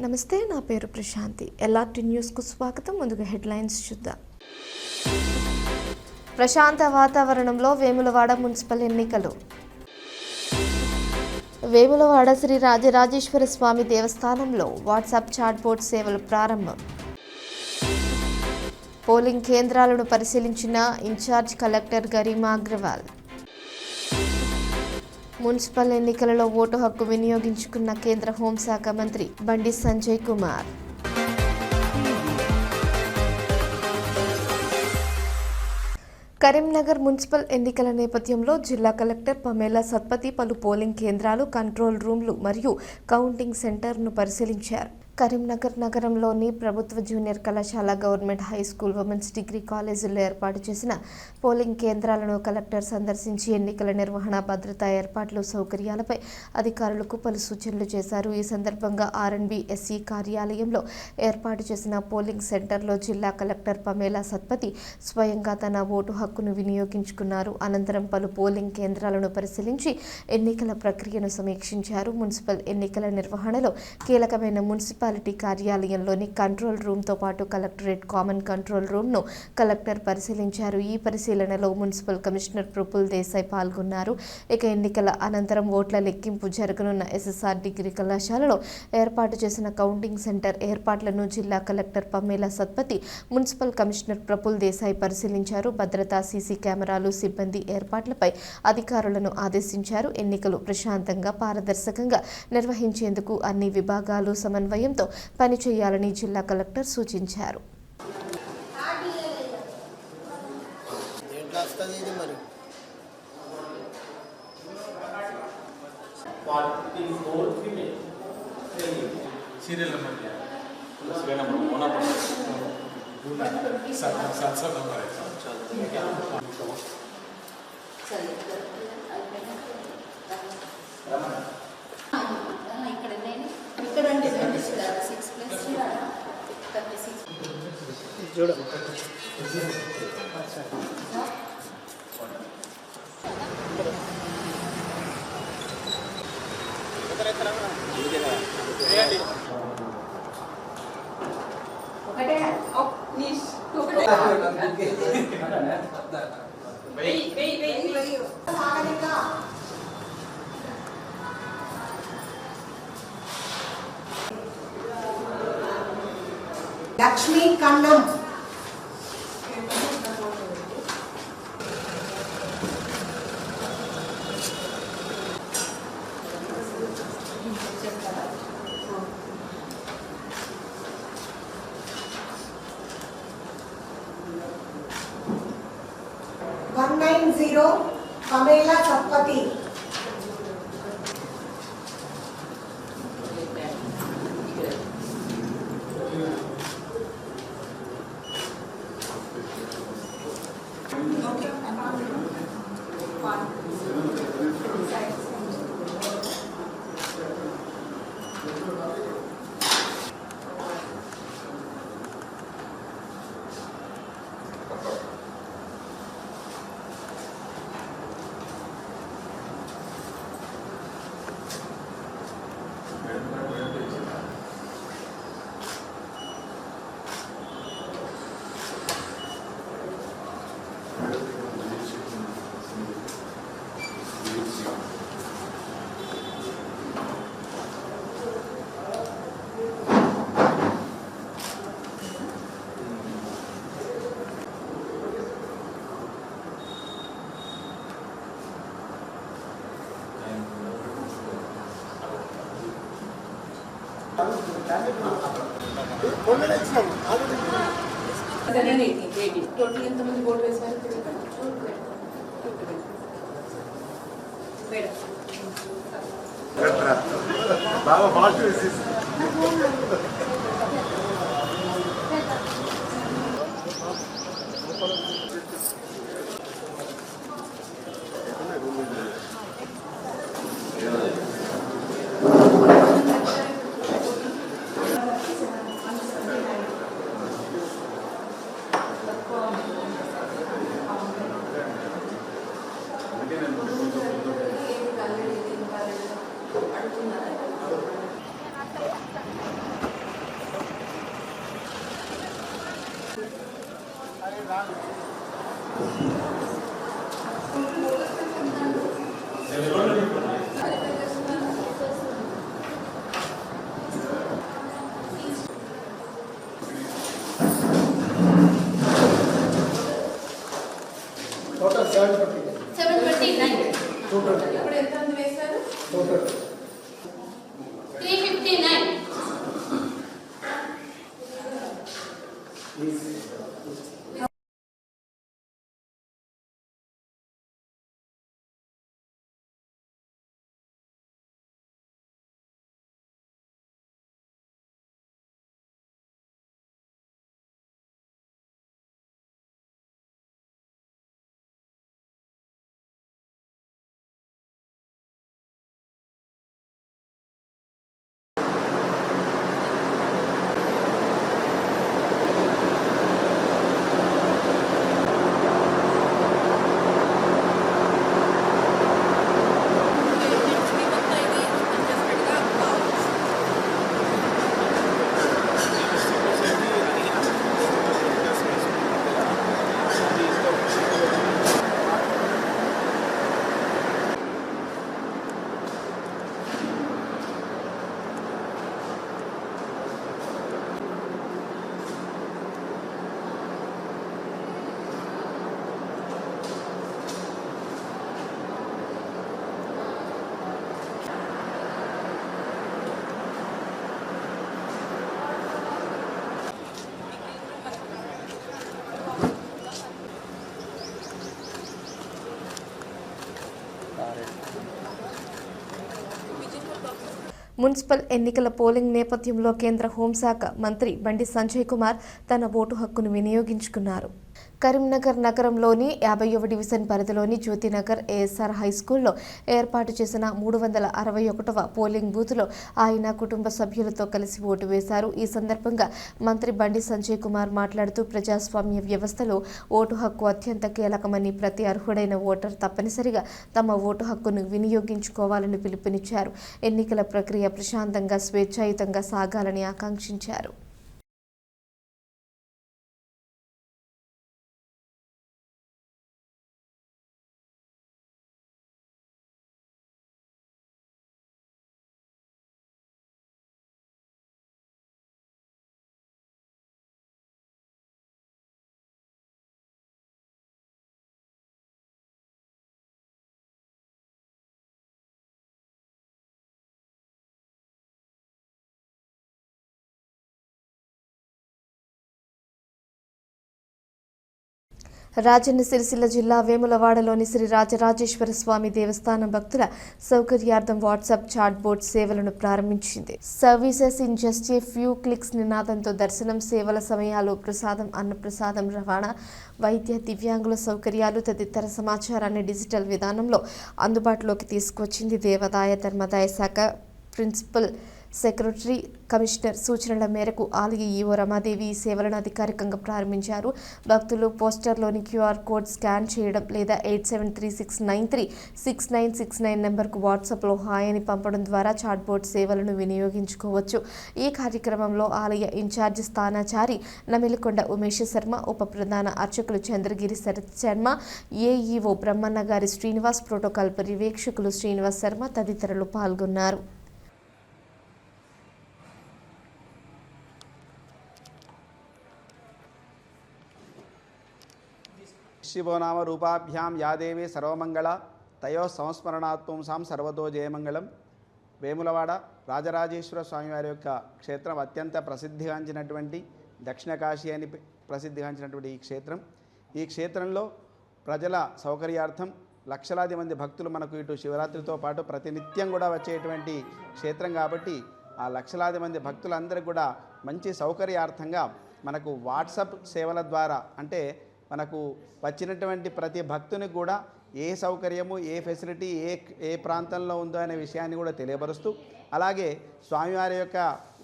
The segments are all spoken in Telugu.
నమస్తే, నా పేరు ప్రశాంతి. ఎల్ఆర్టీ న్యూస్కు స్వాగతం. ముందుగా హెడ్లైన్స్ చూద్దాం. ప్రశాంత వాతావరణంలో వేములవాడ మున్సిపల్ ఎన్నికలు. వేములవాడ శ్రీ రాజరాజేశ్వర స్వామి దేవస్థానంలో వాట్సాప్ చాట్ బోర్డ్ సేవలు ప్రారంభం. పోలింగ్ కేంద్రాలను పరిశీలించిన in-charge collector Garima Agarwal. Municipal ఎన్నికలలో ఓటు హక్కు వినియోగించుకున్న కేంద్ర హోంశాఖ మంత్రి బండి సంజయ్ కుమార్. కరీంనగర్ మున్సిపల్ ఎన్నికల నేపథ్యంలో జిల్లా కలెక్టర్ పమేలా సత్పతి పలు పోలింగ్ కేంద్రాలు, కంట్రోల్ రూమ్లు మరియు కౌంటింగ్ సెంటర్ను పరిశీలించారు. కరీంనగర్ నగరంలోని ప్రభుత్వ జూనియర్ కళాశాల, government high school, women's degree కాలేజీల్లో ఏర్పాటు చేసిన పోలింగ్ కేంద్రాలను కలెక్టర్ సందర్శించి ఎన్నికల నిర్వహణ, భద్రతా ఏర్పాట్లు, సౌకర్యాలపై అధికారులకు పలు సూచనలు చేశారు. ఈ సందర్భంగా ఆర్ఎండ్బి ఎస్ఈ కార్యాలయంలో ఏర్పాటు చేసిన పోలింగ్ సెంటర్లో జిల్లా కలెక్టర్ పమేలా సత్పతి స్వయంగా తన ఓటు హక్కును వినియోగించుకున్నారు. అనంతరం పలు పోలింగ్ కేంద్రాలను పరిశీలించి ఎన్నికల ప్రక్రియను సమీక్షించారు. మున్సిపల్ ఎన్నికల నిర్వహణలో కీలకమైన మున్సిపాలిటీ కార్యాలయంలోని కంట్రోల్ రూమ్తో పాటు కలెక్టరేట్ కామన్ కంట్రోల్ రూమ్ను కలెక్టర్ పరిశీలించారు. ఈ పరిశీలనలో మున్సిపల్ కమిషనర్ ప్రఫుల్ దేశాయ్ పాల్గొన్నారు. ఇక ఎన్నికల అనంతరం ఓట్ల లెక్కింపు జరగనున్న ఎస్ఎస్ఆర్ డిగ్రీ కళాశాలలో ఏర్పాటు చేసిన కౌంటింగ్ సెంటర్ ఏర్పాట్లను జిల్లా collector Pamela Satpathy, municipal commissioner Praful Desai పరిశీలించారు. భద్రతా, సీసీ కెమెరాలు, సిబ్బంది ఏర్పాట్లపై అధికారులను ఆదేశించారు. ఎన్నికలు ప్రశాంతంగా, పారదర్శకంగా నిర్వహించేందుకు అన్ని విభాగాలు సమన్వయంతో పనిచేయాలని జిల్లా కలెక్టర్ సూచించారు. లక్ష్మీ కన్నం పమేలా సత్పతి. టోటల్ ఎంతమంది ఓటు వేశారు? బాగా ఫాస్ట్ వేసేసి Total 750. 729. Total. ఇప్పుడు ఎంత మంది వేశారు? Total. 359. మున్సిపల్ ఎన్నికల పోలింగ్ నేపథ్యంలో కేంద్ర హోంశాఖ మంత్రి బండి సంజయ్ కుమార్ తన ఓటు హక్కును వినియోగించుకున్నారు. కరీంనగర్ నగరంలోని 50వ డివిజన్ పరిధిలోని జ్యోతినగర్ ఏఎస్ఆర్ హైస్కూల్లో ఏర్పాటు చేసిన 361వ పోలింగ్ బూత్లో ఆయన కుటుంబ సభ్యులతో కలిసి ఓటు వేశారు. ఈ సందర్భంగా మంత్రి బండి సంజయ్ కుమార్ మాట్లాడుతూ ప్రజాస్వామ్య వ్యవస్థలో ఓటు హక్కు అత్యంత కీలకమని ప్రతి అర్హుడైన ఓటర్ తప్పనిసరిగా తమ ఓటు హక్కును వినియోగించుకోవాలని పిలుపునిచ్చారు. ఎన్నికల ప్రక్రియ ప్రశాంతంగా స్వేచ్ఛాయుతంగా సాగాలని ఆకాంక్షించారు. రాజన్న సిరిసిల్ల జిల్లా వేములవాడలోని శ్రీ రాజరాజేశ్వర స్వామి దేవస్థానం భక్తుల సౌకర్యార్థం వాట్సాప్ చాట్ బోట్ సేవలను ప్రారంభించింది. Services in just a few clicks నినాదంతో దర్శనం, సేవల సమయాలు, ప్రసాదం, అన్నప్రసాదం, రవాణా, వైద్య, దివ్యాంగుల సౌకర్యాలు తదితర సమాచారాన్ని డిజిటల్ విధానంలో అందుబాటులోకి తీసుకొచ్చింది. దేవాదాయ ధర్మాదాయ శాఖ ప్రిన్సిపల్ సెక్రటరీ కమిషనర్ సూచనల మేరకు ఆలయ ఈవో రమాదేవి ఈ సేవలను అధికారికంగా ప్రారంభించారు. భక్తులు పోస్టర్లోని క్యూఆర్ కోడ్ స్కాన్ చేయడం లేదా 8736936969 నెంబర్కు వాట్సాప్లో హాయ్ అని పంపడం ద్వారా చాట్బోట్ సేవలను వినియోగించుకోవచ్చు. ఈ కార్యక్రమంలో ఆలయ ఇన్ఛార్జి స్థానాచారి నమిలికొండ ఉమేష్ శర్మ, ఉప ప్రధాన అర్చకులు చంద్రగిరి శరత్ శర్మ, ఏఈఓ బ్రహ్మన్న గారి శ్రీనివాస్, ప్రోటోకాల్ పర్యవేక్షకులు శ్రీనివాస్ శర్మ తదితరులు పాల్గొన్నారు. శివోనామ రూపాభ్యాం యాదేవి సర్వమంగళ తయో సంస్మరణాత్పుంసాం సర్వతో జయమంగళం. వేములవాడ రాజరాజేశ్వర స్వామివారి యొక్క క్షేత్రం అత్యంత ప్రసిద్ధిగాంచినటువంటి దక్షిణ కాశీ అని ప్రసిద్ధిగాంచినటువంటి ఈ క్షేత్రం. ఈ క్షేత్రంలో ప్రజల సౌకర్యార్థం లక్షలాది మంది భక్తులు మనకు ఇటు శివరాత్రితో పాటు ప్రతినిత్యం కూడా వచ్చేటువంటి క్షేత్రం కాబట్టి ఆ లక్షలాది మంది భక్తులందరికీ కూడా మంచి సౌకర్యార్థంగా మనకు వాట్సాప్ సేవల ద్వారా అంటే మనకు వచ్చినటువంటి ప్రతి భక్తునికి కూడా ఏ సౌకర్యము, ఏ ఫెసిలిటీ ఏ ప్రాంతంలో ఉందో అనే విషయాన్ని కూడా తెలియపరుస్తూ, అలాగే స్వామివారి యొక్క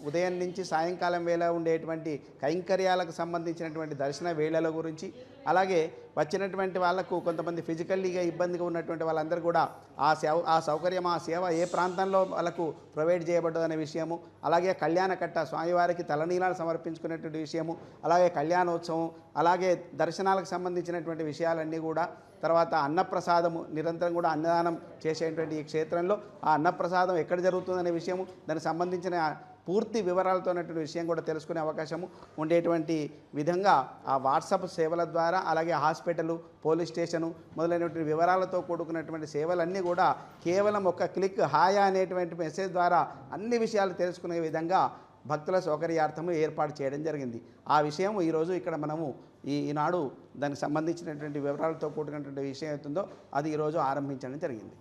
ఉదయం నుంచి సాయంకాలం వేళ ఉండేటువంటి కైంకర్యాలకు సంబంధించినటువంటి దర్శన వేళల గురించి, అలాగే వచ్చినటువంటి వాళ్లకు కొంతమంది ఫిజికల్లీగా ఇబ్బందిగా ఉన్నటువంటి వాళ్ళందరూ కూడా ఆ సౌకర్యం, ఆ సేవ ఏ ప్రాంతంలో వాళ్ళకు ప్రొవైడ్ చేయబడ్డదనే విషయము, అలాగే కళ్యాణకట్ట స్వామివారికి తలనీలాలు సమర్పించుకునేటువంటి విషయము, అలాగే కళ్యాణోత్సవం, అలాగే దర్శనాలకు సంబంధించినటువంటి విషయాలన్నీ కూడా, తర్వాత అన్నప్రసాదము నిరంతరం కూడా అన్నదానం చేసేటువంటి ఈ క్షేత్రంలో ఆ అన్నప్రసాదం ఎక్కడ జరుగుతుందనే విషయము, దానికి సంబంధించిన పూర్తి వివరాలతో ఉన్నటువంటి విషయం కూడా తెలుసుకునే అవకాశము ఉండేటువంటి విధంగా ఆ వాట్సాప్ సేవల ద్వారా, అలాగే హాస్పిటల్, పోలీస్ స్టేషను మొదలైనటువంటి వివరాలతో కూడుకున్నటువంటి సేవలన్నీ కూడా కేవలం ఒక క్లిక్ హాయ్ అనేటువంటి మెసేజ్ ద్వారా అన్ని విషయాలు తెలుసుకునే విధంగా భక్తుల సౌకర్యార్థము ఏర్పాటు చేయడం జరిగింది. ఆ విషయం ఈరోజు ఇక్కడ మనము ఈనాడు దానికి సంబంధించినటువంటి వివరాలతో కూడినటువంటి విషయం అవుతుందో అది ఈరోజు ఆరంభించడం జరిగింది.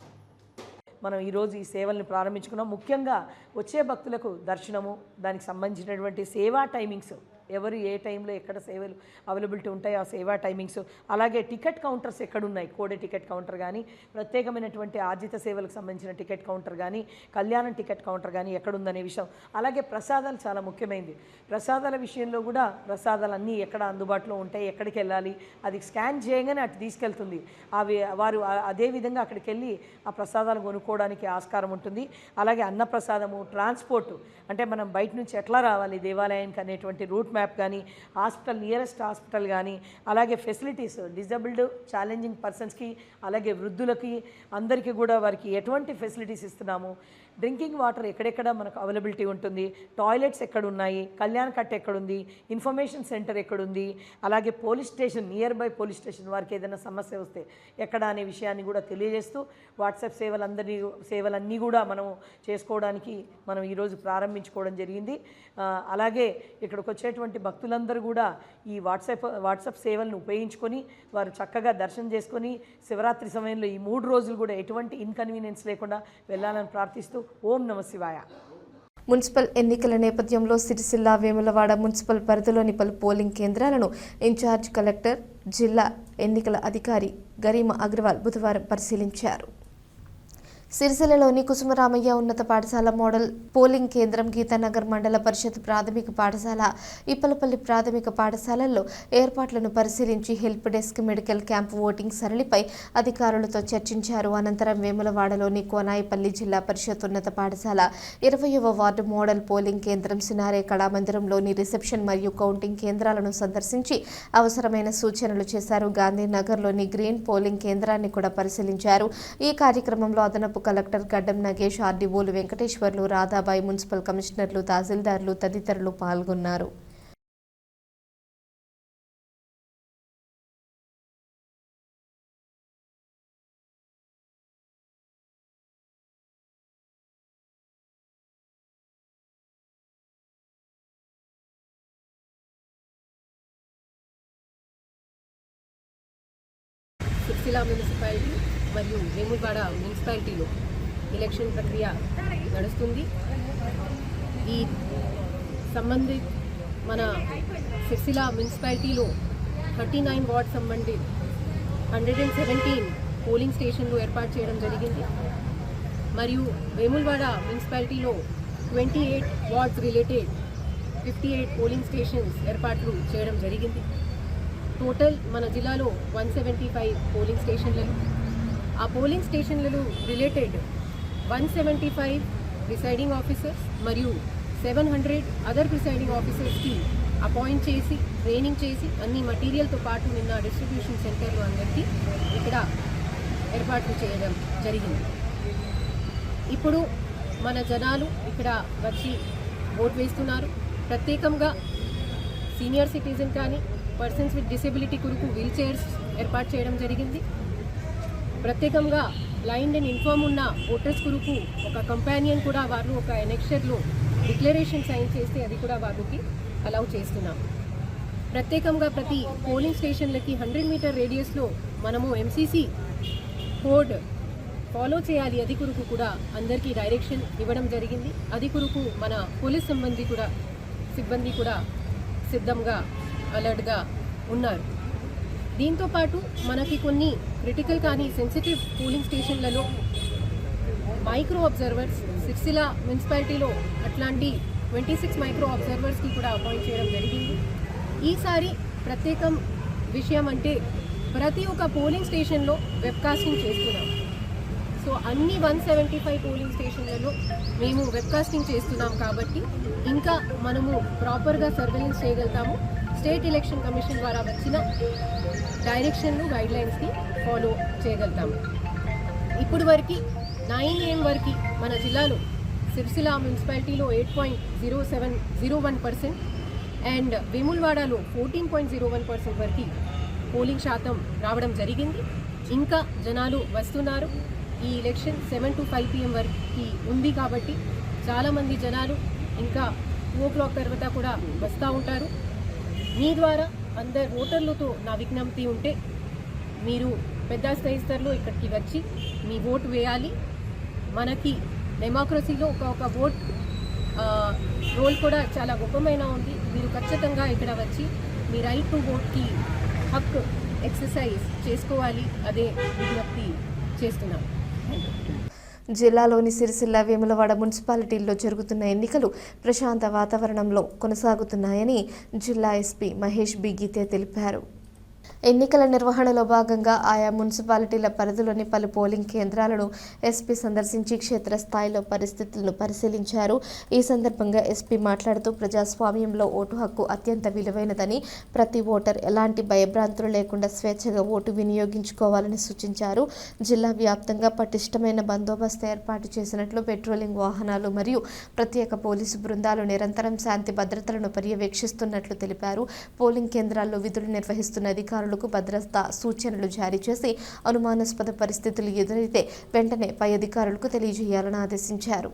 మనం ఈరోజు ఈ సేవల్ని ప్రారంభించుకున్నాం. ముఖ్యంగా వచ్చే భక్తులకు దర్శనము, దానికి సంబంధించినటువంటి సేవా టైమింగ్స్, ఎవరు ఏ టైంలో ఎక్కడ సేవలు అవైలబిలిటీ ఉంటాయి ఆ సేవా టైమింగ్స్, అలాగే టికెట్ కౌంటర్స్ ఎక్కడున్నాయి, కోడే టికెట్ కౌంటర్ కానీ, ప్రత్యేకమైనటువంటి ఆర్జిత సేవలకు సంబంధించిన టికెట్ కౌంటర్ కానీ, కళ్యాణం టికెట్ కౌంటర్ కానీ ఎక్కడుందనే విషయం, అలాగే ప్రసాదాలు చాలా ముఖ్యమైనది. ప్రసాదాల విషయంలో కూడా ప్రసాదాలు అన్నీ ఎక్కడ అందుబాటులో ఉంటాయి, ఎక్కడికి వెళ్ళాలి, అది స్కాన్ చేయగానే అటు తీసుకెళ్తుంది. అవి వారు అదేవిధంగా అక్కడికి వెళ్ళి ఆ ప్రసాదాలు కొనుక్కోవడానికి ఆస్కారం ఉంటుంది. అలాగే అన్నప్రసాదము, ట్రాన్స్పోర్టు, అంటే మనం బయట నుంచి ఎట్లా రావాలి దేవాలయానికి అనేటువంటి రూట్ మ్యాప్ కానీ, హాస్పిటల్, నియరెస్ట్ హాస్పిటల్ కానీ, అలాగే ఫెసిలిటీస్ డిజబుల్డ్ ఛాలెంజింగ్ పర్సన్స్కి, అలాగే వృద్ధులకి అందరికీ కూడా వారికి ఎటువంటి ఫెసిలిటీస్ ఇస్తున్నాము, డ్రింకింగ్ వాటర్ ఎక్కడెక్కడ మనకు అవైలబిలిటీ ఉంటుంది, టాయిలెట్స్ ఎక్కడున్నాయి, కళ్యాణ కట్ట ఎక్కడుంది, ఇన్ఫర్మేషన్ సెంటర్ ఎక్కడుంది, అలాగే police station, near by police station వారికి ఏదైనా సమస్య వస్తే ఎక్కడ అనే విషయాన్ని కూడా తెలియజేస్తూ వాట్సాప్ సేవలన్నీ కూడా మనం చేసుకోవడానికి మనం ఈరోజు ప్రారంభించుకోవడం జరిగింది. అలాగే ఇక్కడికి వచ్చేటువంటి భక్తులందరూ కూడా ఈ వాట్సాప్ సేవలను ఉపయోగించుకొని వారు చక్కగా దర్శనం చేసుకొని శివరాత్రి సమయంలో ఈ 3 రోజులు కూడా ఎటువంటి ఇన్కన్వీనియన్స్ లేకుండా వెళ్ళాలని ప్రార్థిస్తూ ఓం నమ శివాయ. మున్సిపల్ ఎన్నికల నేపథ్యంలో సిరిసిల్ల, వేములవాడ మున్సిపల్ పరిధిలోని పలు పోలింగ్ కేంద్రాలను ఇన్ఛార్జ్ కలెక్టర్, జిల్లా ఎన్నికల అధికారి గరిమా అగర్వాల్ బుధవారం పరిశీలించారు. సిరిసిల్లలోని కుసుమరామయ్య ఉన్నత పాఠశాల మోడల్ పోలింగ్ కేంద్రం, గీతానగర్ మండల పరిషత్ ప్రాథమిక పాఠశాల, ఇప్పలపల్లి ప్రాథమిక పాఠశాలల్లో ఏర్పాట్లను పరిశీలించి help desk, medical camp, voting సరళిపై అధికారులతో చర్చించారు. అనంతరం వేములవాడలోని కోనాయిపల్లి జిల్లా పరిషత్ ఉన్నత పాఠశాల 20వ వార్డు మోడల్ పోలింగ్ కేంద్రం, సినారే కళామందిరంలోని రిసెప్షన్ మరియు కౌంటింగ్ కేంద్రాలను సందర్శించి అవసరమైన సూచనలు చేశారు. గాంధీనగర్లోని గ్రీన్ పోలింగ్ కేంద్రాన్ని కూడా పరిశీలించారు. ఈ కార్యక్రమంలో అదనపు కలెక్టర్ గడ్డం నగేష్, ఆర్డీఓలు వెంకటేశ్వర్లు, రాధాబాయి, మున్సిపల్ కమిషనర్లు, తహసీల్దార్లు తదితరులు పాల్గొన్నారు. సిరిసిల్ల మున్సిపాలిటీ మరియు వేములవాడ మున్సిపాలిటీలో ఎలక్షన్ ప్రక్రియ నడుస్తుంది. ఈ సంబంధిత మన సిరిసిల్ల మున్సిపాలిటీలో 39 వార్డ్ సంబంధిత 117 పోలింగ్ స్టేషన్లు ఏర్పాటు చేయడం జరిగింది. మరియు వేములవాడ మున్సిపాలిటీలో 28 వార్డ్స్ రిలేటెడ్ 58 పోలింగ్ స్టేషన్స్ ఏర్పాట్లు చేయడం జరిగింది. టోటల్ మన జిల్లాలో 175 పోలింగ్ స్టేషన్లను, ఆ పోలింగ్ స్టేషన్లలో రిలేటెడ్ 175 ప్రిసైడింగ్ ఆఫీసర్స్ మరియు 700 అదర్ ప్రిసైడింగ్ ఆఫీసర్స్కి అపాయింట్ చేసి ట్రైనింగ్ చేసి అన్ని మటీరియల్తో పాటు నిన్న డిస్ట్రిబ్యూషన్ సెంటర్లో అందరికీ ఇక్కడ ఏర్పాట్లు చేయడం జరిగింది. ఇప్పుడు మన జనాలు ఇక్కడ వచ్చి ఓట్ వేస్తున్నారు. ప్రత్యేకంగా సీనియర్ సిటిజన్ కానీ, పర్సన్స్ విత్ డిసేబిలిటీ కొరకు వీల్ చైర్స్ ఏర్పాటు చేయడం జరిగింది. ప్రత్యేకంగా బ్లైండ్ అండ్ ఇన్ఫార్మ్ ఉన్న ఓటర్స్ కొరకు ఒక కంపానియన్ కూడా వారు ఒక ఎనెక్షర్లో డిక్లరేషన్ సైన్ చేస్తే అది కూడా వారికి అలౌ చేస్తున్నాం. ప్రత్యేకంగా ప్రతి పోలింగ్ స్టేషన్లకి 100 మీటర్ రేడియస్లో మనము ఎంసీసీ కోడ్ ఫాలో చేయాలి. అది కొరకు కూడా అందరికీ డైరెక్షన్ ఇవ్వడం జరిగింది. అది కొరకు మన పోలీస్ సిబ్బంది కూడా సిద్ధంగా అలర్ట్గా ఉన్నారు. దీంతోపాటు మనకి కొన్ని క్రిటికల్ కానీ సెన్సిటివ్ పోలింగ్ స్టేషన్లలో మైక్రో అబ్జర్వర్స్ సిరిసిల్ల మున్సిపాలిటీలో అట్లాంటి 26 మైక్రో అబ్జర్వర్స్కి కూడా అపాయింట్ చేయడం జరిగింది. ఈసారి ప్రత్యేకం విషయం అంటే ప్రతి ఒక్క పోలింగ్ స్టేషన్లో వెబ్కాస్టింగ్ చేస్తున్నాం. సో అన్ని 175 పోలింగ్ స్టేషన్లలో మేము వెబ్కాస్టింగ్ చేస్తున్నాం కాబట్టి ఇంకా మనము ప్రాపర్గా సర్వేలెన్స్ చేయగలుగుతాము. స్టేట్ ఎలక్షన్ కమిషన్ ద్వారా వచ్చిన డైరెక్షన్లు గైడ్లైన్స్కి ఫాలో చేయగలుగుతాము. ఇప్పుడు వరకు 9 AM వరకు మన జిల్లాలో సిరిసిల్ల మున్సిపాలిటీలో 8.01% అండ్ వేములవాడలో 14.01% వరకు పోలింగ్ శాతం రావడం జరిగింది. ఇంకా జనాలు వస్తున్నారు. ఈ ఎలక్షన్ 7 to 5 PM వరకు ఉంది కాబట్టి చాలామంది జనాలు ఇంకా 2 o'clock తర్వాత కూడా వస్తూ ఉంటారు. మీ ద్వారా అందరు ఓటర్లతో నా విజ్ఞప్తి ఉంటే మీరు పెద్ద స్థాయిలో ఇక్కడికి వచ్చి మీ ఓటు వేయాలి. మనకి డెమోక్రసీలో ఒక ఓట్ రోల్ కూడా చాలా గొప్పమైన ఉంది. మీరు ఖచ్చితంగా ఇక్కడ వచ్చి మీ రైట్ టు ఓట్కి హక్కు ఎక్సర్సైజ్ చేసుకోవాలి. అదే విజ్ఞప్తి చేస్తున్నాను. జిల్లాలోని సిరిసిల్ల వేములవాడ మున్సిపాలిటీల్లో జరుగుతున్న ఎన్నికలు ప్రశాంత వాతావరణంలో కొనసాగుతున్నాయని జిల్లా ఎస్పీ మహేష్ బి గీతే తెలిపారు. ఎన్నికల నిర్వహణలో భాగంగా ఆయా మున్సిపాలిటీల పరిధిలోని పలు పోలింగ్ కేంద్రాలను ఎస్పీ సందర్శించి క్షేత్రస్థాయిలో పరిస్థితులను పరిశీలించారు. ఈ సందర్భంగా ఎస్పీ మాట్లాడుతూ ప్రజాస్వామ్యంలో ఓటు హక్కు అత్యంత విలువైనదని, ప్రతి ఓటర్ ఎలాంటి భయభ్రాంతులు లేకుండా స్వేచ్ఛగా ఓటు వినియోగించుకోవాలని సూచించారు. జిల్లా వ్యాప్తంగా పటిష్టమైన బందోబస్తు ఏర్పాటు చేసినట్లు, పెట్రోలింగ్ వాహనాలు మరియు ప్రత్యేక పోలీసు బృందాలు నిరంతరం శాంతి భద్రతలను పర్యవేక్షిస్తున్నట్లు తెలిపారు. పోలింగ్ కేంద్రాల్లో విధులు నిర్వహిస్తున్న అధికారులకు భద్రతా సూచనలు జారీ చేసి అనుమానాస్పద పరిస్థితులు ఎదురైతే వెంటనే పై అధికారులకు తెలియజేయాలని ఆదేశించారు.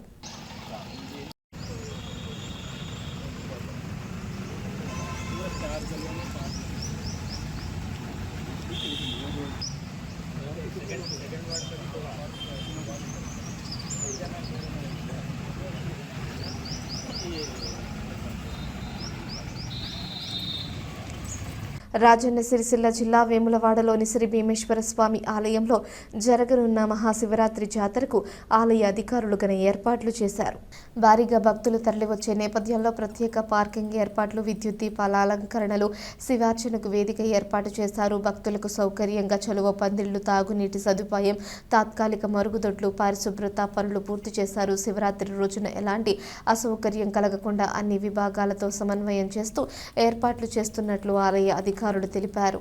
రాజన్న సిరిసిల్ల జిల్లా వేములవాడలోని శ్రీ భీమేశ్వర స్వామి ఆలయంలో జరగనున్న మహాశివరాత్రి జాతరకు ఆలయ అధికారులు ఘన ఏర్పాట్లు చేశారు. భారీగా భక్తులు తరలివచ్చే నేపథ్యంలో ప్రత్యేక పార్కింగ్ ఏర్పాట్లు, విద్యుత్ దీపాల అలంకరణలు, శివార్చనకు వేదిక ఏర్పాటు చేశారు. భక్తులకు సౌకర్యంగా చలువ పందిళ్లు, తాగునీటి సదుపాయం, తాత్కాలిక మరుగుదొడ్లు, పరిశుభ్రత పనులు పూర్తి చేశారు. శివరాత్రి రోజున ఎలాంటి అసౌకర్యం కలగకుండా అన్ని విభాగాలతో సమన్వయం చేస్తూ ఏర్పాట్లు చేస్తున్నట్లు ఆలయ అధికారులు తెలిపారు.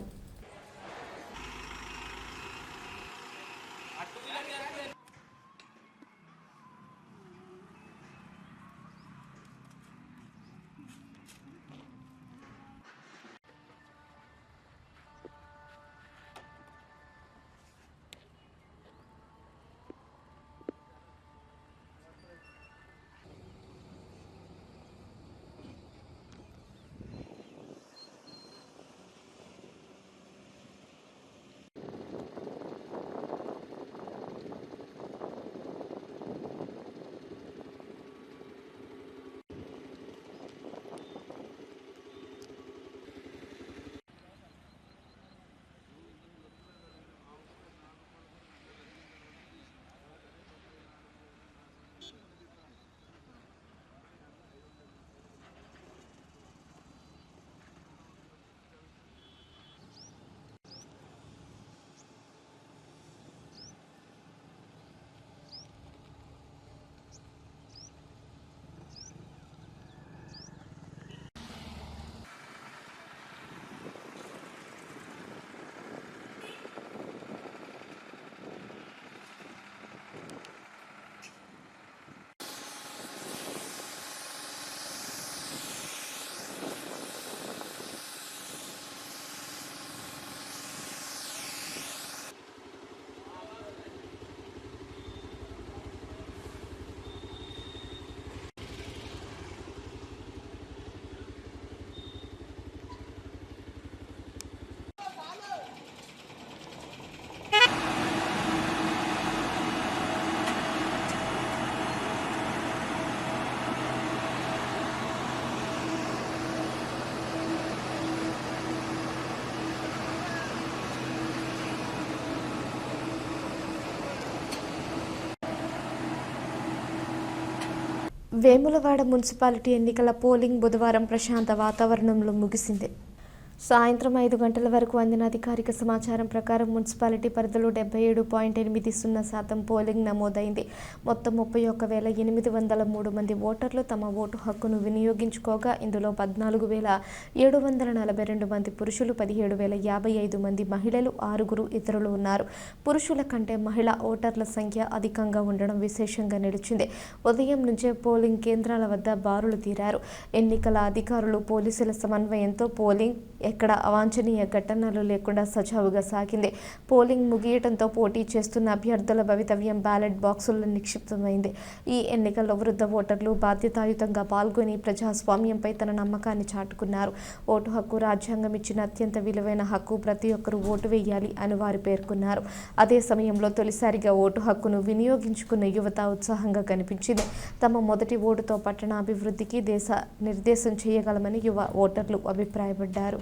వేములవాడ మున్సిపాలిటీ ఎన్నికల పోలింగ్ బుధవారం ప్రశాంత వాతావరణంలో ముగిసింది. సాయంత్రం 5 గంటల వరకు అందిన అధికారిక సమాచారం ప్రకారం మున్సిపాలిటీ పరిధిలో 77.80% పోలింగ్ నమోదైంది. మొత్తం 31,803 మంది ఓటర్లు తమ ఓటు హక్కును వినియోగించుకోగా ఇందులో 14,742 మంది పురుషులు, 17,055 మంది మహిళలు, 6 ఇతరులు ఉన్నారు. పురుషుల కంటే మహిళా ఓటర్ల సంఖ్య అధికంగా ఉండడం విశేషంగా నిలిచింది. ఉదయం నుంచే పోలింగ్ కేంద్రాల వద్ద బారులు తీరారు. ఎన్నికల అధికారులు, పోలీసుల సమన్వయంతో పోలింగ్ ఎక్కడ అవాంఛనీయ ఘటనలు లేకుండా సజావుగా సాగింది. పోలింగ్ ముగియటంతో పోటీ చేస్తున్న అభ్యర్థుల భవితవ్యం బ్యాలెట్ బాక్సుల్లో నిక్షిప్తమైంది. ఈ ఎన్నికల్లో వృద్ధ ఓటర్లు బాధ్యతాయుతంగా పాల్గొని ప్రజాస్వామ్యంపై తన నమ్మకాన్ని చాటుకున్నారు. ఓటు హక్కు రాజ్యాంగం ఇచ్చిన అత్యంత విలువైన హక్కు, ప్రతి ఒక్కరూ ఓటు వేయాలి అని వారు పేర్కొన్నారు. అదే సమయంలో తొలిసారిగా ఓటు హక్కును వినియోగించుకున్న యువత ఉత్సాహంగా కనిపించింది. తమ మొదటి ఓటుతో పట్టణాభివృద్ధికి దేశ నిర్దేశం చేయగలమని యువ ఓటర్లు అభిప్రాయపడ్డారు.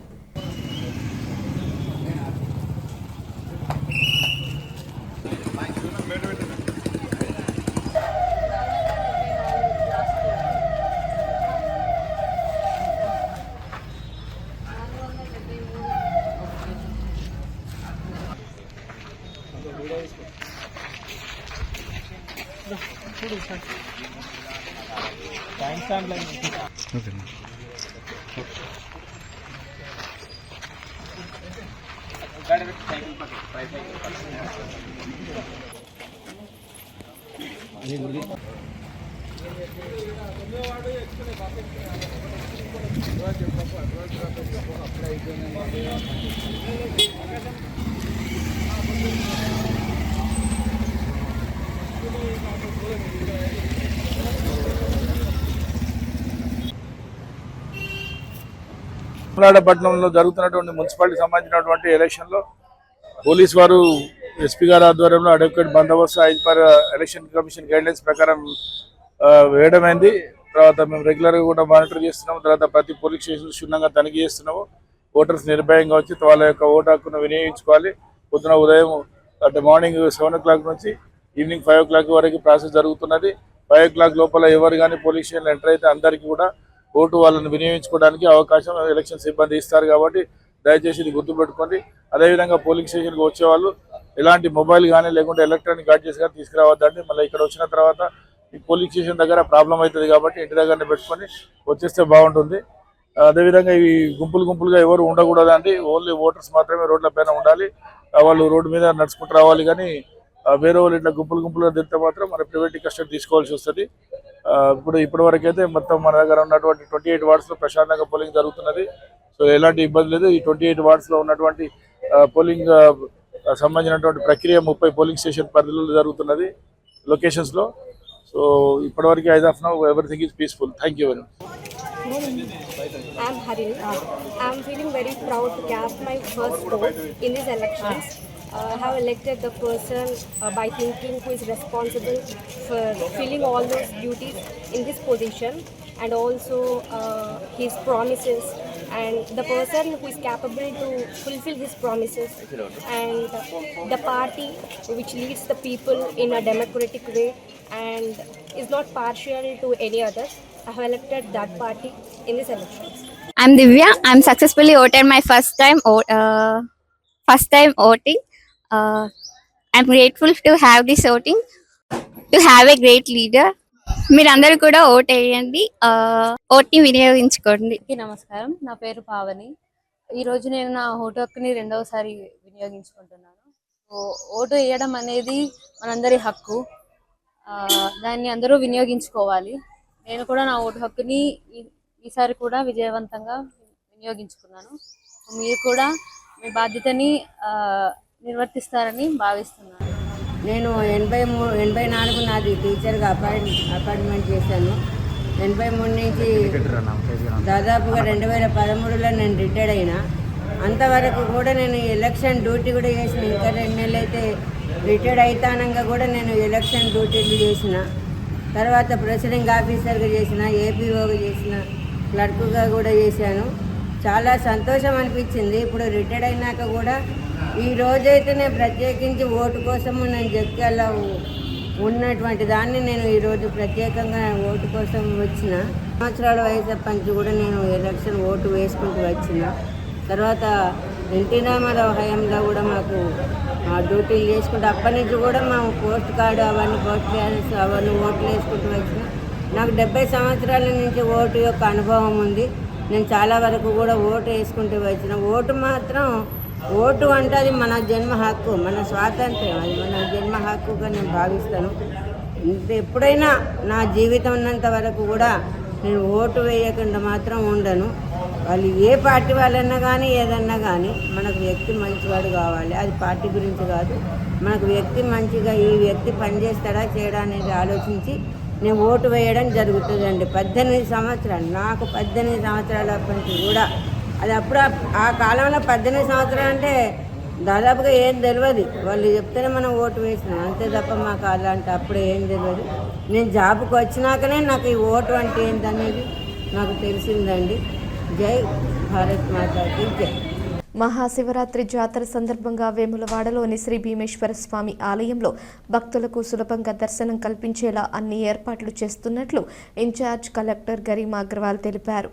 పట్టణంలో జరుగుతున్నటువంటి మున్సిపాలిటీ సంబంధించినటువంటి ఎలక్షన్లో పోలీస్ వారు ఎస్పీ గారి ఆధ్వర్యంలో అడ్వకేట్ బందోబస్తు ఎలక్షన్ కమిషన్ గైడ్లైన్స్ ప్రకారం వేయడమైంది. తర్వాత మేము రెగ్యులర్గా కూడా మానిటర్ చేస్తున్నాము. తర్వాత ప్రతి పోలింగ్ స్టేషన్ క్షుణ్ణంగా తనిఖీ చేస్తున్నాము. ఓటర్స్ నిర్భయంగా వచ్చి వాళ్ళ యొక్క ఓటు హక్కును వినియోగించుకోవాలి. పొద్దున ఉదయం అంటే మార్నింగ్ 7 o'clock నుంచి ఈవినింగ్ 5 o'clock వరకు ప్రాసెస్ జరుగుతున్నది. 5 o'clock లోపల ఎవరు కానీ పోలింగ్ స్టేషన్ ఎంటర్ అయితే అందరికీ కూడా ఓటు వాళ్ళని వినియోగించుకోవడానికి అవకాశం ఎలక్షన్ సిబ్బంది ఇస్తారు. కాబట్టి దయచేసి ఇది గుర్తుపెట్టుకోండి. అదేవిధంగా పోలింగ్ స్టేషన్కి వచ్చేవాళ్ళు ఎలాంటి మొబైల్ కానీ లేకుంటే ఎలక్ట్రానిక్ గాడ్జెట్స్ కానీ తీసుకురావద్దండి. మళ్ళీ ఇక్కడ వచ్చిన తర్వాత ఈ పోలింగ్ స్టేషన్ దగ్గర ప్రాబ్లం అవుతుంది కాబట్టి ఇంటి దగ్గరనే పెట్టుకొని వచ్చేస్తే బాగుంటుంది. అదేవిధంగా ఈ గుంపులుగా ఎవరు ఉండకూడదండి. ఓన్లీ ఓటర్స్ మాత్రమే రోడ్ల పైన ఉండాలి. వాళ్ళు రోడ్డు మీద నడుచుకుంటూ రావాలి. కానీ వేరే వాళ్ళు ఇట్లా గుంపులుగా తిరిగితే మాత్రం మన ప్రైవేట్ కస్టడీ తీసుకోవాల్సి వస్తుంది. ఇప్పటి వరకు అయితే మొత్తం మన దగ్గర ఉన్నటువంటి 28 వార్డ్స్లో ప్రశాంతంగా పోలింగ్ జరుగుతున్నది. సో ఎలాంటి ఇబ్బంది లేదు. ఈ 28 వార్డ్స్లో ఉన్నటువంటి పోలింగ్ సంబంధించినటువంటి ప్రక్రియ 30 పోలింగ్ స్టేషన్ పరిధిలో జరుగుతున్నది లొకేషన్స్లో. సో ఇప్పటివరకు as of now everything is peaceful. Thank you very much. I'm Harini. I'm feeling very proud to cast my first vote in these elections. I have elected the person by thinking who is responsible for filling all those duties in this position, and also his promises, and the person who is capable to fulfill his promises, and the party which leads the people in a democratic way and is not partial to any others. I have elected that party in these elections. I'm Divya. I'm successfully voted my first time voting. I'm grateful to have this voting, to have a great leader. మీరందరూ కూడా ఓట్ వేయండి, ఓట్ని వినియోగించుకోండి. నమస్కారం, నా పేరు పావని. ఈరోజు నేను నా ఓటు హక్కుని 2వసారి వినియోగించుకుంటున్నాను. ఓటు వేయడం అనేది మనందరి హక్కు, దాన్ని అందరూ వినియోగించుకోవాలి. నేను కూడా నా ఓటు హక్కుని ఈసారి కూడా విజయవంతంగా వినియోగించుకున్నాను. మీరు కూడా మీ బాధ్యతని నిర్వర్తిస్తారని భావిస్తున్నాను. నేను 84 నాది టీచర్గా అపాయింట్మెంట్ చేశాను. 83 నుంచి దాదాపుగా 2013లో నేను రిటైర్డ్ అయినా. అంతవరకు కూడా నేను ఎలక్షన్ డ్యూటీ కూడా చేసిన. ఇంకా 2 నెలలు అయితే రిటైర్డ్ అయితానంగా కూడా నేను ఎలక్షన్ డ్యూటీలు చేసిన. తర్వాత ప్రెసిడెంట్ ఆఫీసర్గా చేసిన, ఏపీఓగా చేసిన, క్లర్క్గా కూడా చేశాను. చాలా సంతోషం అనిపించింది. ఇప్పుడు రిటైర్డ్ అయినాక కూడా ఈ రోజైతే నేను ప్రత్యేకించి ఓటు కోసము నేను జగిత్యాల ఉన్నటువంటి దాన్ని నేను ఈరోజు ప్రత్యేకంగా ఓటు కోసం వచ్చిన. సంవత్సరాల వయసు పంచి కూడా నేను ఎలక్షన్ ఓటు వేసుకుంటూ వచ్చిన. తర్వాత ఎన్టీ రామారావు హయాంలో కూడా మాకు డ్యూటీలు చేసుకుంటూ అప్పటి నుంచి కూడా మేము పోస్ట్ కార్డు అవన్నీ పోస్ట్ బ్యాలెన్స్ అవన్నీ ఓట్లు వేసుకుంటూ వచ్చిన. నాకు 70 సంవత్సరాల నుంచి ఓటు యొక్క అనుభవం ఉంది. నేను చాలా వరకు కూడా ఓటు వేసుకుంటూ వచ్చిన. ఓటు మాత్రం ఓటు అంటే అది మన జన్మ హక్కు, మన స్వాతంత్ర్యం, అది మన జన్మ హక్కుగా నేను భావిస్తాను. ఎప్పుడైనా నా జీవితం ఉన్నంత వరకు కూడా నేను ఓటు వేయకుండా మాత్రం ఉండను. వాళ్ళు ఏ పార్టీ వాళ్ళన్నా కానీ ఏదన్నా కానీ మనకు వ్యక్తి మంచివాడు కావాలి. అది పార్టీ గురించి కాదు, మనకు వ్యక్తి మంచిగా ఈ వ్యక్తి పనిచేస్తాడా చేయడా అనేది ఆలోచించి నేను ఓటు వేయడం జరుగుతుందండి. 18 సంవత్సరాలు, నాకు 18 సంవత్సరాల నుంచి కూడా అది అప్పుడు ఆ కాలంలో 18 సంవత్సరాలు అంటే దాదాపుగా ఏం తెలియదు. వాళ్ళు చెప్తేనే మనం ఓటు వేసినాం, అంతే తప్ప మాకు అలాంటి అప్పుడు ఏం తెలియదు. నేను జాబ్కి వచ్చినాకనే నాకు ఈ ఓటు అంటే ఏంటనేది నాకు తెలిసిందండి. జై భారత్ మాతాకి జై. మహాశివరాత్రి జాతర సందర్భంగా వేములవాడలోని శ్రీ భీమేశ్వర స్వామి ఆలయంలో భక్తులకు సులభంగా దర్శనం కల్పించేలా అన్ని ఏర్పాట్లు చేస్తున్నట్లు ఇన్ఛార్జ్ కలెక్టర్ గరిమా అగ్రవాల్ తెలిపారు.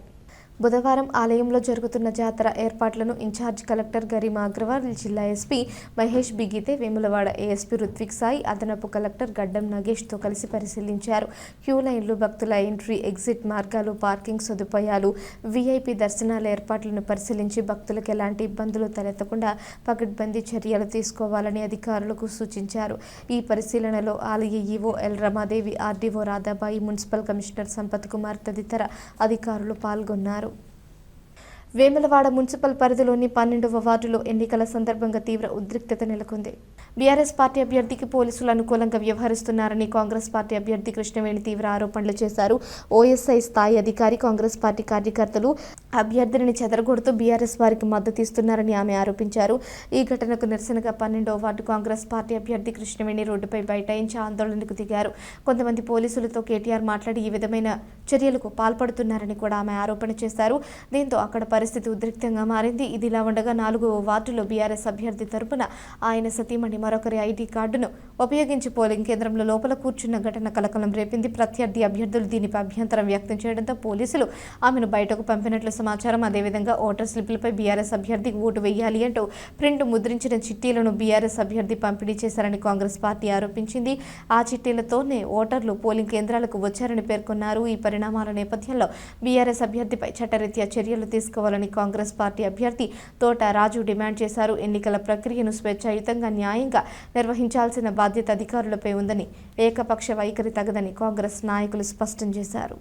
బుధవారం ఆలయంలో జరుగుతున్న జాతర ఏర్పాట్లను ఇన్ఛార్జ్ కలెక్టర్ గరిమా అగ్రవాల్, జిల్లా ఎస్పీ మహేష్ బిగితే, వేములవాడ ఏఎస్పీ రుత్విక్ సాయి, అదనపు కలెక్టర్ గడ్డం నగేష్తో కలిసి పరిశీలించారు. క్యూ లైన్లు, భక్తుల ఎంట్రీ ఎగ్జిట్ మార్గాలు, పార్కింగ్ సదుపాయాలు, వీఐపీ దర్శనాల ఏర్పాట్లను పరిశీలించి భక్తులకు ఎలాంటి ఇబ్బందులు తలెత్తకుండా పకడ్బందీ చర్యలు తీసుకోవాలని అధికారులకు సూచించారు. ఈ పరిశీలనలో ఆలయ EO L Ramadevi, RDO Radhabai, municipal commissioner Sampath Kumar తదితర అధికారులు పాల్గొన్నారు. వేములవాడ మున్సిపల్ పరిధిలోని 12వ వార్డులో ఎన్నికల సందర్భంగా తీవ్ర ఉద్రిక్తత నెలకొంది. బీఆర్ఎస్ పార్టీ అభ్యర్థికి పోలీసులు అనుకూలంగా వ్యవహరిస్తున్నారని కాంగ్రెస్ పార్టీ అభ్యర్థి కృష్ణవేణి తీవ్ర ఆరోపణలు చేశారు. ఓఎస్ఐ స్థాయి అధికారి, కాంగ్రెస్ పార్టీ కార్యకర్తలు అభ్యర్థిని చెదరగొడుతూ బీఆర్ఎస్ వారికి మద్దతు ఇస్తున్నారని ఆమె ఆరోపించారు. ఈ ఘటనకు నిరసనగా 12వ వార్డు కాంగ్రెస్ పార్టీ అభ్యర్థి కృష్ణవేణి రోడ్డుపై బైఠాయించి ఆందోళనకు దిగారు. కొంతమంది పోలీసులతో కేటీఆర్ మాట్లాడి ఈ విధమైన చర్యలకు పాల్పడుతున్నారని కూడా ఆమె ఆరోపణ చేశారు. దీంతో అక్కడ పరిస్థితి ఉద్రిక్తంగా మారింది. ఇదిలా ఉండగా 4వ వార్డులో బీఆర్ఎస్ అభ్యర్థి తరపున ఆయన సతీమణి మరొకరి ఐడి కార్డును ఉపయోగించి పోలింగ్ కేంద్రంలో లోపల కూర్చున్న ఘటన కలకలం రేపింది. ప్రత్యర్థి అభ్యర్థులు దీనిపై అభ్యంతరం వ్యక్తం చేయడంతో పోలీసులు ఆమెను బయటకు పంపినట్లు సమాచారం. అదేవిధంగా ఓటర్ స్లిప్లపై బీఆర్ఎస్ అభ్యర్థికి ఓటు వేయాలి అంటూ ప్రింట్ ముద్రించిన చిట్టీలను బీఆర్ఎస్ అభ్యర్థి పంపిణీ చేశారని కాంగ్రెస్ పార్టీ ఆరోపించింది. ఆ చిట్టీలతోనే ఓటర్లు పోలింగ్ కేంద్రాలకు వచ్చారని పేర్కొన్నారు. ఈ పరిణామాల నేపథ్యంలో బీఆర్ఎస్ అభ్యర్థిపై చట్టరీత్యా చర్యలు తీసుకోవాలని కాంగ్రెస్ పార్టీ అభ్యర్థి తోట రాజు డిమాండ్ చేశారు. ఎన్నికల ప్రక్రియను స్వేచ్ఛాయుతంగా, న్యాయంగా నిర్వహించాల్సిన బాధ్యత అధికారులపై ఉందని, ఏకపక్ష వైఖరి తగదని కాంగ్రెస్ నాయకులు స్పష్టం చేశారు.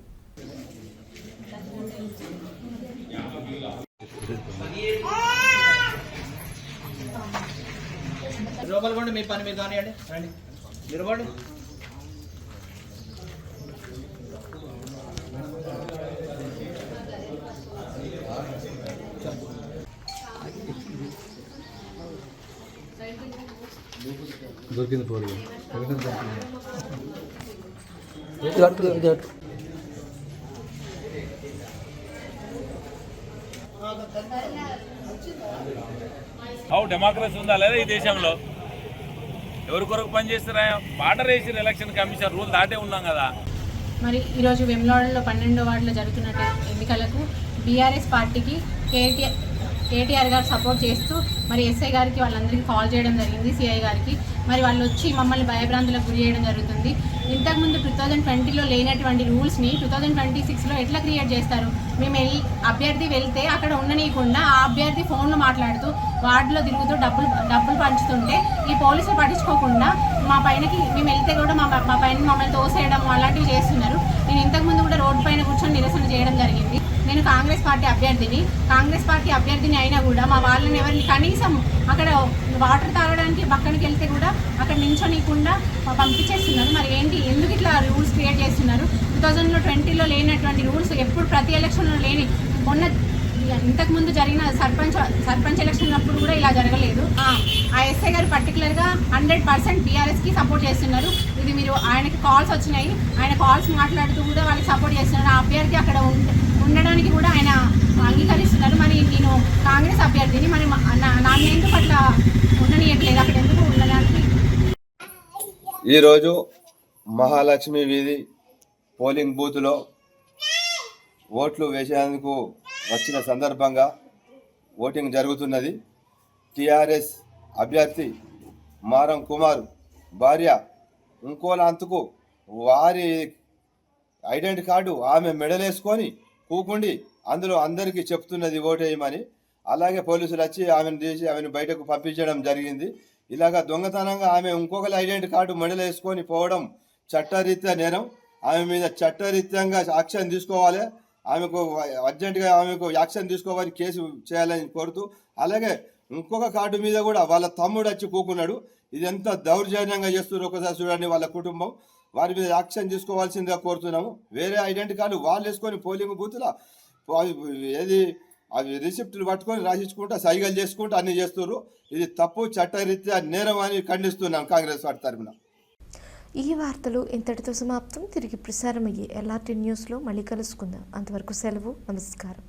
మీ పని మీరు కానివ్వండి, రండి నిలబడి. దొరికింది పోరు డెమోక్రసీ ఉందా లేదా ఈ దేశంలో? ఎవరి కొరకు పనిచేస్తారా? బార్డర్ వేసిన ఎలక్షన్ కమిషన్ రూల్ దాటే ఉన్నాం కదా. మరి ఈరోజు వేములవాడలో 12వ వార్డులో జరుగుతున్న ఎన్నికలకు బీఆర్ఎస్ పార్టీకి కేటీఆర్ గారు సపోర్ట్ చేస్తూ మరి ఎస్ఐ గారికి వాళ్ళందరికీ కాల్ చేయడం జరిగింది, సిఐ గారికి. మరి వాళ్ళు వచ్చి మమ్మల్ని భయభ్రాంతులకు గురి చేయడం జరుగుతుంది. ఇంతకుముందు 2020లో లేనటువంటి రూల్స్ని 2026లో ఎట్లా క్రియేట్ చేస్తారు? మేము అభ్యర్థి వెళ్తే అక్కడ ఉండనీయకుండా ఆ అభ్యర్థి ఫోన్లో మాట్లాడుతూ వార్డులో తిరుగుతూ డబ్బులు పంచుతుంటే ఈ పోలీసులు పట్టించుకోకుండా మా పైనకి మేము వెళ్తే కూడా మా పైన మమ్మల్ని తోసేయడం అలాంటివి చేస్తున్నారు. నేను ఇంతకుముందు కూడా రోడ్డు పైన కూర్చొని నిరసన చేయడం జరిగింది. నేను కాంగ్రెస్ పార్టీ అభ్యర్థిని అయినా కూడా మా వాళ్ళని ఎవరిని కనీసం అక్కడ వాటర్ తాగడానికి పక్కనకి వెళ్తే కూడా అక్కడ నించోనీయకుండా పంపించేస్తున్నారు. మరి ఏంటి, ఎందుకు ఇట్లా రూల్స్ క్రియేట్ చేస్తున్నారు? 2020లో లేనటువంటి రూల్స్ ఎప్పుడు ప్రతి ఎలక్షన్లో లేని, మొన్న ఇంతకుముందు జరిగిన సర్పంచ్ ఎలక్షన్ అప్పుడు కూడా ఇలా జరగలేదు. ఆ ఎస్ఐ గారు పర్టికులర్గా 100% బీఆర్ఎస్కి సపోర్ట్ చేస్తున్నారు. ఇది మీరు ఆయనకి కాల్స్ వచ్చినాయి, ఆయన కాల్స్ మాట్లాడుతూ కూడా వాళ్ళకి సపోర్ట్ చేస్తున్నారు. ఆ అభ్యర్థి అక్కడ ఉండడానికి కూడా ఆయన అంగీకరిస్తున్నారు. మరి నేను కాంగ్రెస్ అభ్యర్థిని, మరి నన్ను ఎందుకు అట్లా ఉండనియట్లేదు, అక్కడ ఎందుకు ఉండడానికి? ఈరోజు మహాలక్ష్మి వీధి పోలింగ్ బూత్లో ఓట్లు వేసేందుకు వచ్చిన సందర్భంగా ఓటింగ్ జరుగుతున్నది. టీఆర్ఎస్ అభ్యర్థి మారం కుమార్ భార్య ఇంకోలాంతకు వారి ఐడెంటిటీ కార్డు ఆమె మెడలేసుకొని కూకుండి అందులో అందరికీ చెప్తున్నది ఓటేయమని. అలాగే పోలీసులు వచ్చి ఆమెను తీసి ఆమెను బయటకు పంపించడం జరిగింది. ఇలాగా దొంగతనంగా ఆమె ఇంకొకరి ఐడెంటిటీ కార్డు మెడలేసుకొని పోవడం చట్టరీత్యా నేరం. ఆమె మీద చట్టరీత్యంగా యాక్షన్ తీసుకోవాలి. ఆమెకు అర్జెంటుగా ఆమెకు యాక్షన్ తీసుకోవాలని కేసు చేయాలని కోరుతూ, అలాగే ఇంకొక కార్డు మీద కూడా వాళ్ళ తమ్ముడు వచ్చి కూకున్నాడు. ఇది ఎంత దౌర్జన్యంగా చేస్తున్నారు ఒకసారి చూడండి. వాళ్ళ కుటుంబం వారి మీద యాక్షన్ తీసుకోవాల్సిందిగా కోరుతున్నాము. వేరే ఐడెంటిటీ కార్డు వాళ్ళు వేసుకొని పోలింగ్ బూత్లో ఏది అవి రిసిప్ట్లు పట్టుకొని రాసించుకుంటూ సైగలు చేసుకుంటూ అన్ని చేస్తున్నారు. ఇది తప్పు, చట్టరీత్యా నేరం అని ఖండిస్తున్నాం కాంగ్రెస్ పార్టీ తరఫున. ఈ వార్తలు ఇంతటితో సమాప్తం. తిరిగి ప్రసారమయ్యే ఎల్ఆర్టీ న్యూస్లో మళ్ళీ కలుసుకుందాం. అంతవరకు సెలవు. నమస్కారం.